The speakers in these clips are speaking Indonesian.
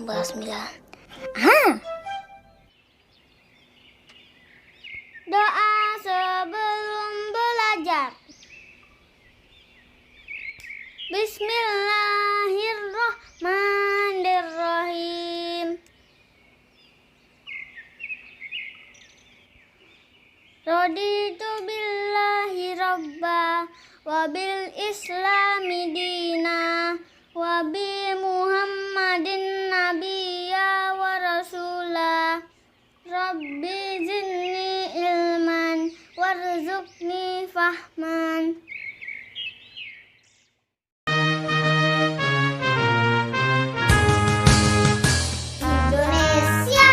Bismillah. Doa sebelum belajar. Bismillahirrahmanirrahim. Raditu billahi rabba wa bil islami dina wa bi muhammadin nabiyya wa rasula. Rabbi zidni ilman warzuqni fahman. Indonesia,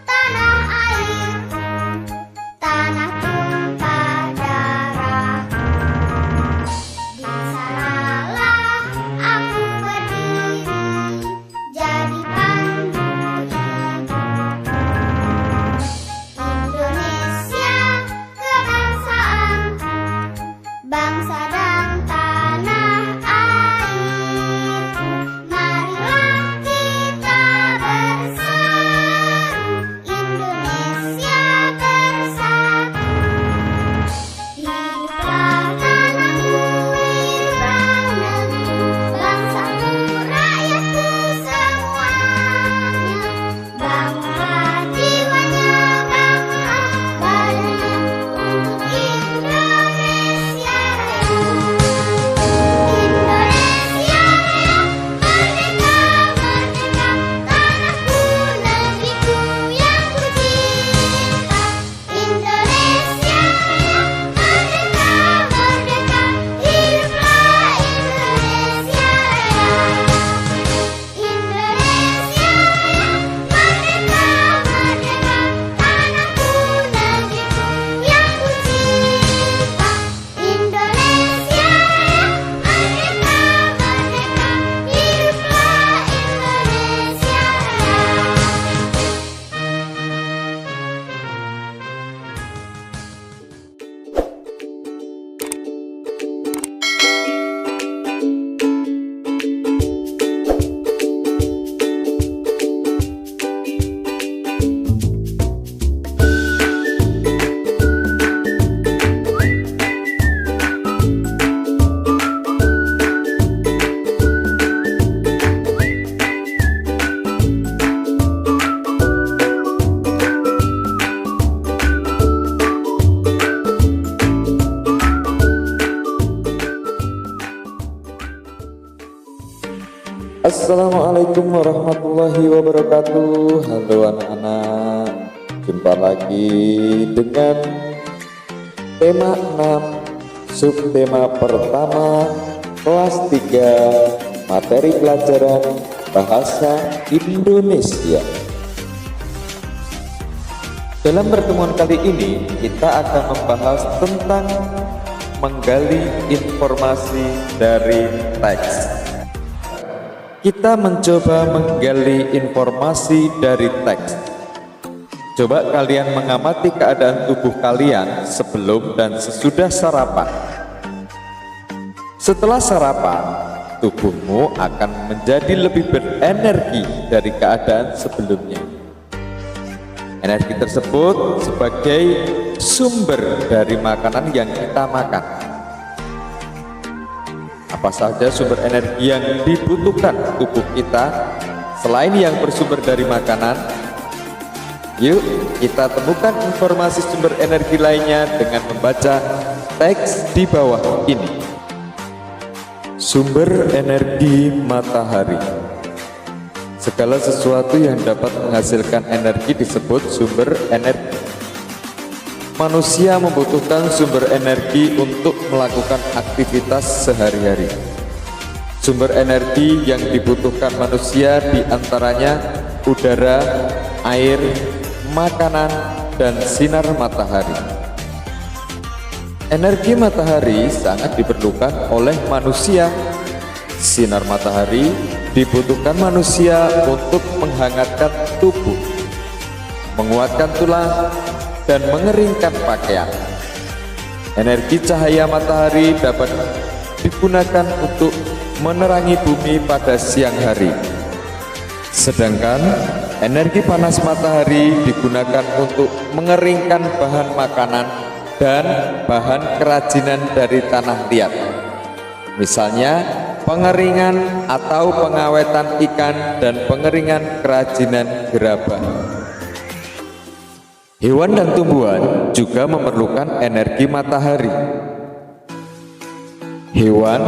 tanah airku, tanah tumpah darahku. Di sanalah aku berdiri, jadi pandu hidupku. Indonesia, kebangsaanku, bangsa dan tanah airku. Marilah kita berseru, Indonesia bersatu. Hiduplah tanahku, hiduplah negeri, bangsaku, rakyatku semuanya. Bangunlah jiwanya, bangunlah badannya untuk Indonesia Raya. Indonesia Raya, merdeka, merdeka, tanahku, negeriku yang ku cinta. Indonesia Raya, merdeka, merdeka, hiduplah Indonesia Raya. Indonesia Raya, merdeka, merdeka, tanahku, negeriku yang ku cinta. Indonesia Raya, merdeka, merdeka, hiduplah Indonesia Assalamualaikum warahmatullahi wabarakatuh. Halo anak-anak, jumpa lagi dengan tema 6 subtema pertama kelas 3 materi pelajaran bahasa Indonesia. Dalam pertemuan kali ini kita akan membahas tentang menggali informasi dari teks. Kita mencoba menggali informasi dari teks. Coba kalian mengamati keadaan tubuh kalian sebelum dan sesudah sarapan. Setelah sarapan, tubuhmu akan menjadi lebih berenergi dari keadaan sebelumnya. Energi tersebut sebagai sumber dari makanan yang kita makan. Apa saja sumber energi yang dibutuhkan tubuh kita selain yang bersumber dari makanan? Yuk kita temukan informasi sumber energi lainnya dengan membaca teks di bawah ini. Sumber energi matahari. Segala sesuatu yang dapat menghasilkan energi disebut sumber energi. Manusia membutuhkan sumber energi untuk melakukan aktivitas sehari-hari. Sumber energi yang dibutuhkan manusia diantaranya udara, air, makanan, dan sinar matahari. Energi matahari sangat diperlukan oleh manusia. Sinar matahari dibutuhkan manusia untuk menghangatkan tubuh, menguatkan tulang, dan mengeringkan pakaian. Energi cahaya matahari dapat digunakan untuk menerangi bumi pada siang hari. Sedangkan energi panas matahari digunakan untuk mengeringkan bahan makanan dan bahan kerajinan dari tanah liat. Misalnya pengeringan atau pengawetan ikan dan pengeringan kerajinan gerabah. Hewan dan tumbuhan juga memerlukan energi matahari. Hewan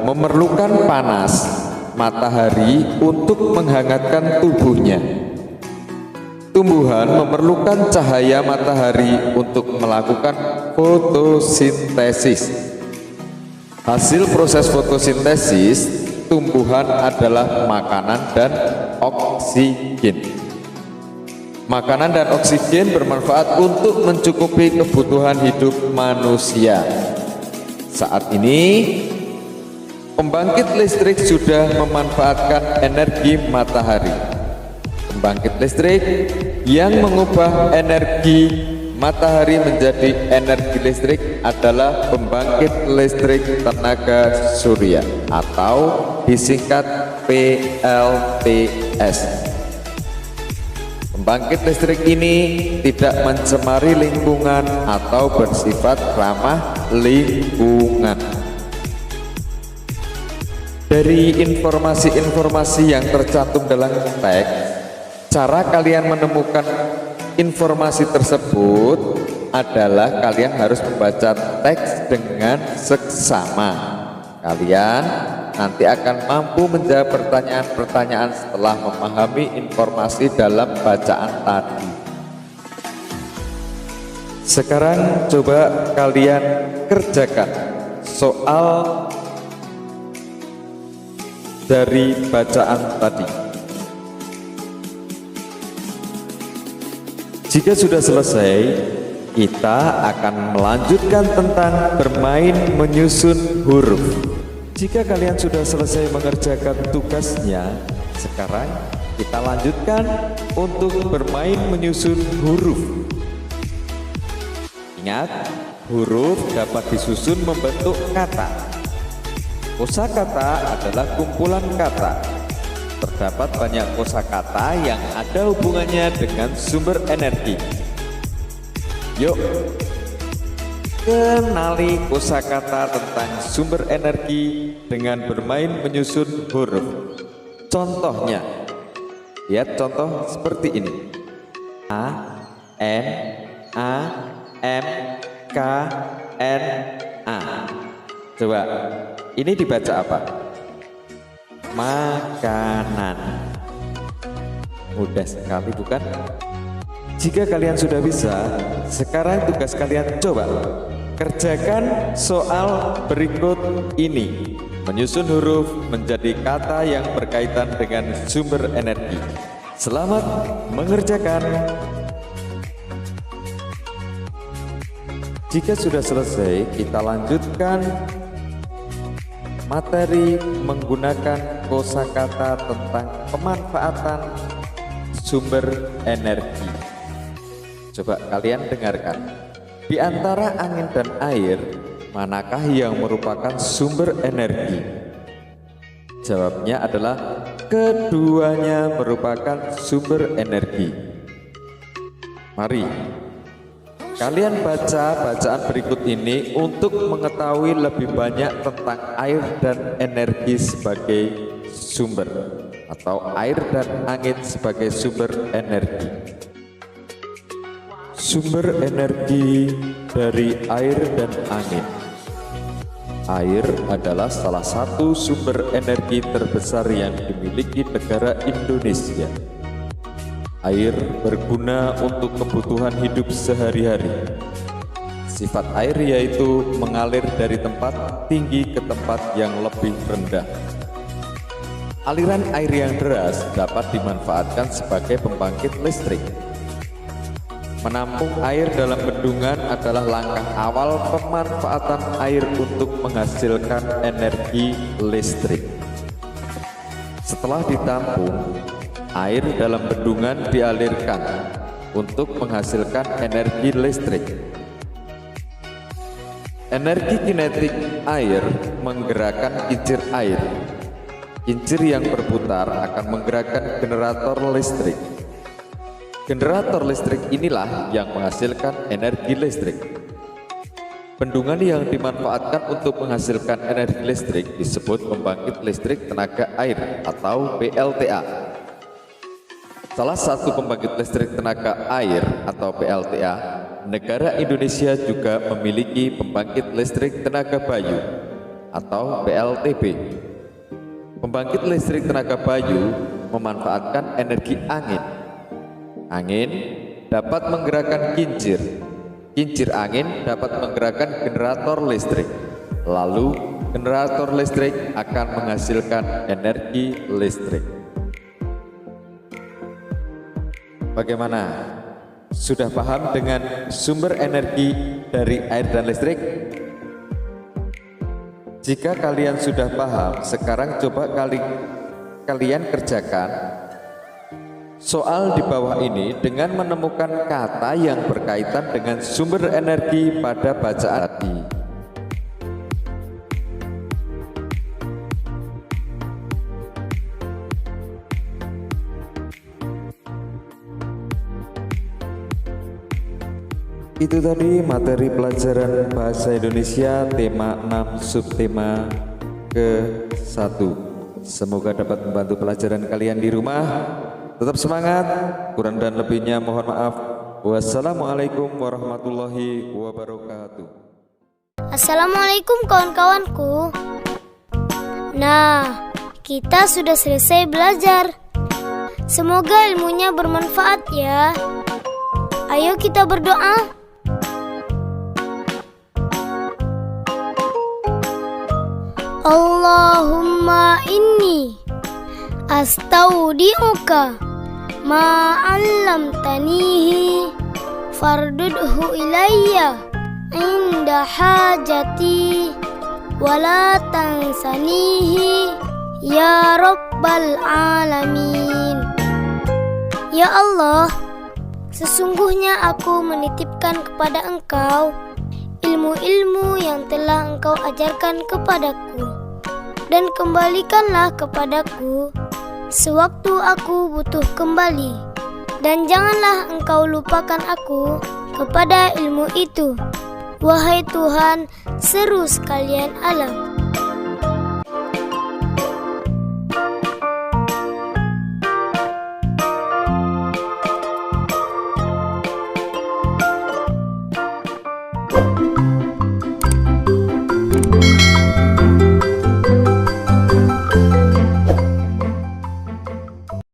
memerlukan panas matahari untuk menghangatkan tubuhnya. Tumbuhan memerlukan cahaya matahari untuk melakukan fotosintesis. Hasil proses fotosintesis tumbuhan adalah makanan dan oksigen. Makanan dan oksigen bermanfaat untuk mencukupi kebutuhan hidup manusia. Saat ini pembangkit listrik sudah memanfaatkan energi matahari. Pembangkit listrik yang mengubah energi matahari menjadi energi listrik adalah pembangkit listrik tenaga surya atau disingkat PLTS. Pembangkit listrik ini tidak mencemari lingkungan atau bersifat ramah lingkungan. Dari informasi-informasi yang tercantum dalam teks, cara kalian menemukan informasi tersebut adalah kalian harus membaca teks dengan seksama. Kalian nanti akan mampu menjawab pertanyaan-pertanyaan setelah memahami informasi dalam bacaan tadi. Sekarang coba kalian kerjakan soal dari bacaan tadi. Jika sudah selesai, kita akan melanjutkan tentang bermain menyusun huruf. Jika kalian sudah selesai mengerjakan tugasnya, sekarang kita lanjutkan untuk bermain menyusun huruf. Ingat, huruf dapat disusun membentuk kata. Kosakata adalah kumpulan kata. Terdapat banyak kosakata yang ada hubungannya dengan sumber energi. Yuk, kenali kosakata tentang sumber energi dengan bermain menyusun huruf. Contohnya, lihat contoh seperti ini: A, N, A, M, K, N, A. Coba, ini dibaca apa? Makanan. Mudah sekali, bukan? Jika kalian sudah bisa, sekarang tugas kalian coba kerjakan soal berikut ini. Menyusun huruf menjadi kata yang berkaitan dengan sumber energi. Selamat mengerjakan. Jika sudah selesai, kita lanjutkan materi menggunakan kosakata tentang pemanfaatan sumber energi. Coba kalian dengarkan. Di antara angin dan air, manakah yang merupakan sumber energi? Jawabnya adalah keduanya merupakan sumber energi. Mari kalian baca bacaan berikut ini untuk mengetahui lebih banyak tentang air dan energi sebagai sumber, atau air dan angin sebagai sumber energi. Sumber energi dari air dan angin. Air adalah salah satu sumber energi terbesar yang dimiliki negara Indonesia. Air berguna untuk kebutuhan hidup sehari-hari. Sifat air yaitu mengalir dari tempat tinggi ke tempat yang lebih rendah. Aliran air yang deras dapat dimanfaatkan sebagai pembangkit listrik. Menampung air dalam bendungan adalah langkah awal pemanfaatan air untuk menghasilkan energi listrik. Setelah ditampung, air dalam bendungan dialirkan untuk menghasilkan energi listrik. Energi kinetik air menggerakkan kincir air. Kincir yang berputar akan menggerakkan generator listrik. Generator listrik inilah yang menghasilkan energi listrik. Bendungan yang dimanfaatkan untuk menghasilkan energi listrik disebut pembangkit listrik tenaga air atau PLTA. Salah satu pembangkit listrik tenaga air atau PLTA, negara Indonesia juga memiliki pembangkit listrik tenaga bayu atau PLTB. Pembangkit listrik tenaga bayu memanfaatkan energi angin. Angin dapat menggerakkan kincir. Kincir angin dapat menggerakkan generator listrik. Lalu, generator listrik akan menghasilkan energi listrik. Bagaimana? Sudah paham dengan sumber energi dari air dan listrik? Jika kalian sudah paham, sekarang coba kalian kerjakan soal di bawah ini dengan menemukan kata yang berkaitan dengan sumber energi pada bacaan tadi. Itu tadi materi pelajaran Bahasa Indonesia tema 6 subtema ke-1. Semoga dapat membantu pelajaran kalian di rumah. Tetap semangat, kurang dan lebihnya mohon maaf. Wassalamualaikum warahmatullahi wabarakatuh. Assalamualaikum kawan-kawanku. Nah, kita sudah selesai belajar. Semoga ilmunya bermanfaat ya. Ayo kita berdoa. Allahumma inni astaudi'uka ma'allamtanihi fardudhu ilayya inda hajati wala tansanihi ya rabbal alamin. Ya Allah, sesungguhnya aku menitipkan kepada Engkau ilmu-ilmu yang telah Engkau ajarkan kepadaku, dan kembalikanlah kepadaku sewaktu aku butuh kembali, dan janganlah Engkau lupakan aku kepada ilmu itu, wahai Tuhan seru sekalian alam.